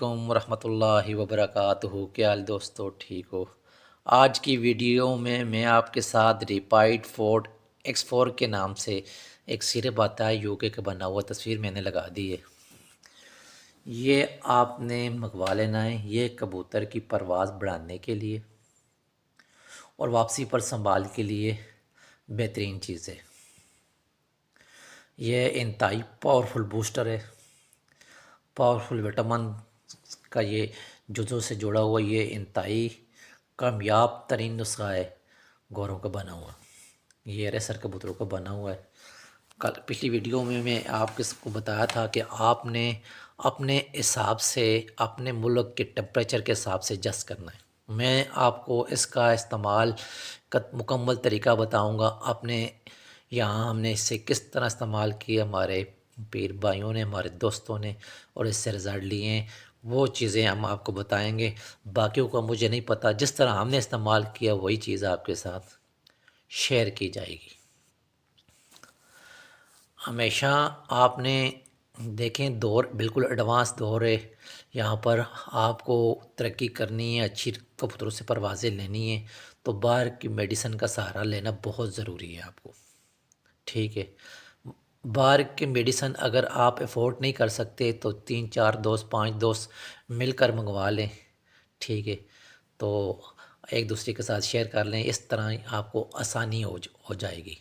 علیکم ورحمۃ اللہ وبرکاتہ۔ کیا حال دوستو، ٹھیک ہو؟ آج کی ویڈیو میں آپ کے ساتھ ریپائڈ فورٹ X4 کے نام سے ایک سیرپ آتا ہے UK کا بنا ہوا، تصویر میں نے لگا دی ہے۔ یہ آپ نے منگوا لینا ہے۔ یہ کبوتر کی پرواز بڑھانے کے لیے اور واپسی پر سنبھال کے لیے بہترین چیز ہے۔ یہ انتہائی پاورفل بوسٹر ہے، پاورفل وٹامن کا یہ جزو سے جڑا ہوا یہ انتہائی کامیاب ترین نسخہ ہے گوروں کا بنا ہوا۔ یہ ریسر کبوتروں کا بنا ہوا ہے۔ پچھلی ویڈیو میں آپ کو بتایا تھا کہ آپ نے اپنے حساب سے اپنے ملک کے ٹمپریچر کے حساب سے ایڈجسٹ کرنا ہے۔ میں آپ کو اس کا استعمال کا مکمل طریقہ بتاؤں گا۔ اپنے یہاں ہم نے اسے کس طرح استعمال کیا، ہمارے پیر بھائیوں نے، ہمارے دوستوں نے، اور اس سے رزلٹ لیے ہیں، وہ چیزیں ہم آپ کو بتائیں گے۔ باقیوں کا مجھے نہیں پتہ، جس طرح ہم نے استعمال کیا وہی چیز آپ کے ساتھ شیئر کی جائے گی۔ ہمیشہ آپ نے دیکھیں دور بالکل ایڈوانس دور ہے، یہاں پر آپ کو ترقی کرنی ہے، اچھی کبوتروں سے پروازیں لینی ہے تو باہر کی میڈیسن کا سہارا لینا بہت ضروری ہے آپ کو، ٹھیک ہے۔ باہر کے میڈیسن اگر آپ افورڈ نہیں کر سکتے تو 3-4 دوست 5 دوست مل کر منگوا لیں، ٹھیک ہے، تو ایک دوسرے کے ساتھ شیئر کر لیں، اس طرح آپ کو آسانی ہو جائے گی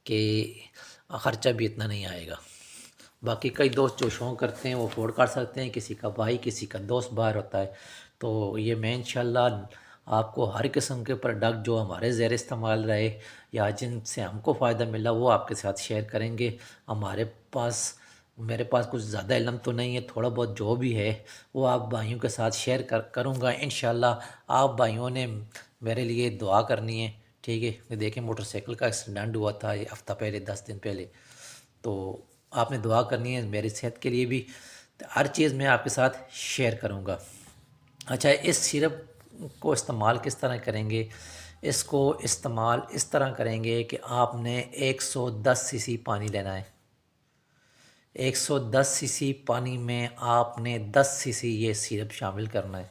کہ خرچہ بھی اتنا نہیں آئے گا۔ باقی کئی دوست جو شوق کرتے ہیں وہ افورڈ کر سکتے ہیں، کسی کا بھائی کسی کا دوست باہر ہوتا ہے، تو یہ میں انشاءاللہ آپ کو ہر قسم کے پروڈکٹ جو ہمارے زیر استعمال رہے یا جن سے ہم کو فائدہ ملا وہ آپ کے ساتھ شیئر کریں گے۔ میرے پاس کچھ زیادہ علم تو نہیں ہے، تھوڑا بہت جو بھی ہے وہ آپ بھائیوں کے ساتھ شیئر کروں گا انشاءاللہ۔ آپ بھائیوں نے میرے لیے دعا کرنی ہے، ٹھیک ہے۔ دیکھیں موٹر سائیکل کا ایکسیڈنٹ ہوا تھا یہ ہفتہ پہلے 10 دن پہلے، تو آپ نے دعا کرنی ہے میری صحت کے لیے بھی، ہر چیز میں آپ کے ساتھ شیئر کروں گا۔ اچھا، اس سیرپ کو استعمال کس طرح کریں گے؟ اس کو استعمال اس طرح کریں گے کہ آپ نے 110 سی سی پانی لینا ہے۔ 110 سی سی پانی میں آپ نے 10 سی سی یہ سیرپ شامل کرنا ہے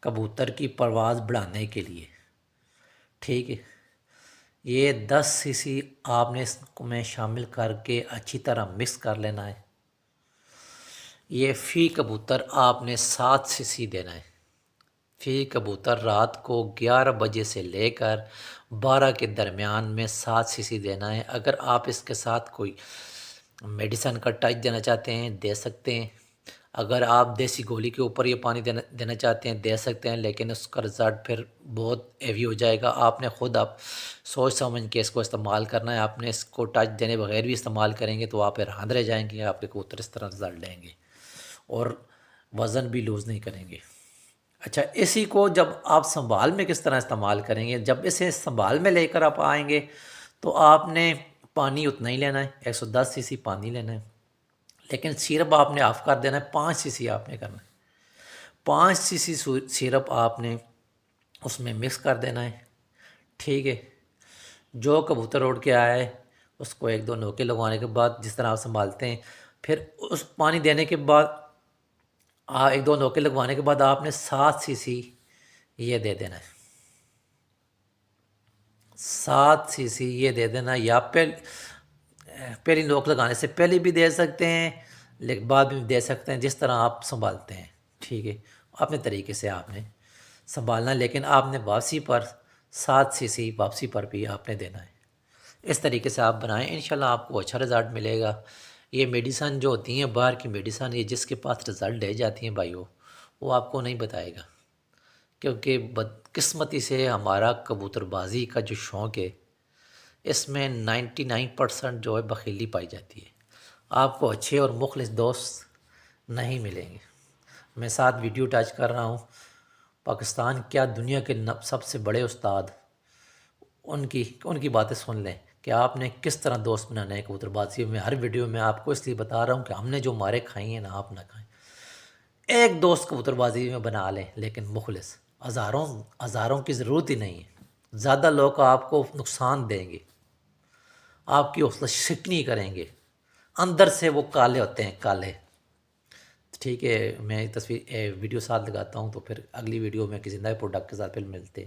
کبوتر کی پرواز بڑھانے کے لیے، ٹھیک ہے۔ یہ 10 سی سی آپ نے اس میں شامل کر کے اچھی طرح مکس کر لینا ہے۔ یہ فی کبوتر آپ نے 7 سی سی دینا ہے۔ فی کبوتر رات کو 11 بجے سے لے کر 12 کے درمیان میں 7 سی سی دینا ہے۔ اگر آپ اس کے ساتھ کوئی میڈیسن کا ٹچ دینا چاہتے ہیں دے سکتے ہیں، اگر آپ دیسی گولی کے اوپر یہ پانی دینا چاہتے ہیں دے سکتے ہیں، لیکن اس کا رزلٹ پھر بہت ہیوی ہو جائے گا۔ آپ نے خود سوچ سمجھ کے اس کو استعمال کرنا ہے۔ آپ نے اس کو ٹچ دینے بغیر بھی استعمال کریں گے تو آپ حیران رہ جائیں گے، آپ کے کبوتر اس طرح رزلٹ لیں گے اور وزن بھی لوز نہیں کریں گے۔ اچھا، اسی کو جب آپ سنبھال میں کس طرح استعمال کریں گے؟ جب اسے سنبھال میں لے کر آپ آئیں گے تو آپ نے پانی اتنا ہی لینا ہے، 110 سی سی پانی لینا ہے، لیکن سیرپ آپ نے آف کر دینا ہے، 5 سی سی آپ نے کرنا ہے۔ 5 سی سی سیرپ آپ نے اس میں مکس کر دینا ہے، ٹھیک ہے۔ جو کبوتر اڑ کے آیا ہے اس کو 1-2 نوکے لگوانے کے بعد جس طرح آپ سنبھالتے ہیں، پھر اس پانی دینے کے بعد 1-2 نوکے لگوانے کے بعد آپ نے 7 سی سی یہ دے دینا ہے، 7 سی سی یہ دے دینا، یا پہلی نوک لگانے سے پہلے بھی دے سکتے ہیں لیکن بعد میں بھی دے سکتے ہیں، جس طرح آپ سنبھالتے ہیں، ٹھیک ہے۔ اپنے طریقے سے آپ نے سنبھالنا، لیکن آپ نے واپسی پر 7 سی سی واپسی پر بھی آپ نے دینا ہے۔ اس طریقے سے آپ بنائیں، انشاءاللہ آپ کو اچھا رزلٹ ملے گا۔ یہ میڈیسن جو ہوتی ہیں باہر کی میڈیسن، یہ جس کے پاس رزلٹ لے جاتی ہیں بھائیوں، وہ آپ کو نہیں بتائے گا، کیونکہ بدقسمتی سے ہمارا کبوتر بازی کا جو شوق ہے اس میں 99% جو ہے بخیلی پائی جاتی ہے۔ آپ کو اچھے اور مخلص دوست نہیں ملیں گے۔ میں ساتھ ویڈیو ٹچ کر رہا ہوں، پاکستان کیا دنیا کے سب سے بڑے استاد، ان کی باتیں سن لیں کہ آپ نے کس طرح دوست بنانا ہے کبوتر بازی میں۔ ہر ویڈیو میں آپ کو اس لیے بتا رہا ہوں کہ ہم نے جو مارے کھائی ہیں نا آپ نہ کھائیں۔ ایک دوست کبوتر بازی میں بنا لیں لیکن مخلص، ہزاروں کی ضرورت ہی نہیں ہے۔ زیادہ لوگ آپ کو نقصان دیں گے، آپ کی حوصلہ شکنی کریں گے، اندر سے وہ کالے ہوتے ہیں، کالے ٹھیک ہے، میں تصویر ویڈیو ساتھ لگاتا ہوں، تو پھر اگلی ویڈیو میں کسی نئے پروڈکٹ کے ساتھ پھر ملتے ہیں.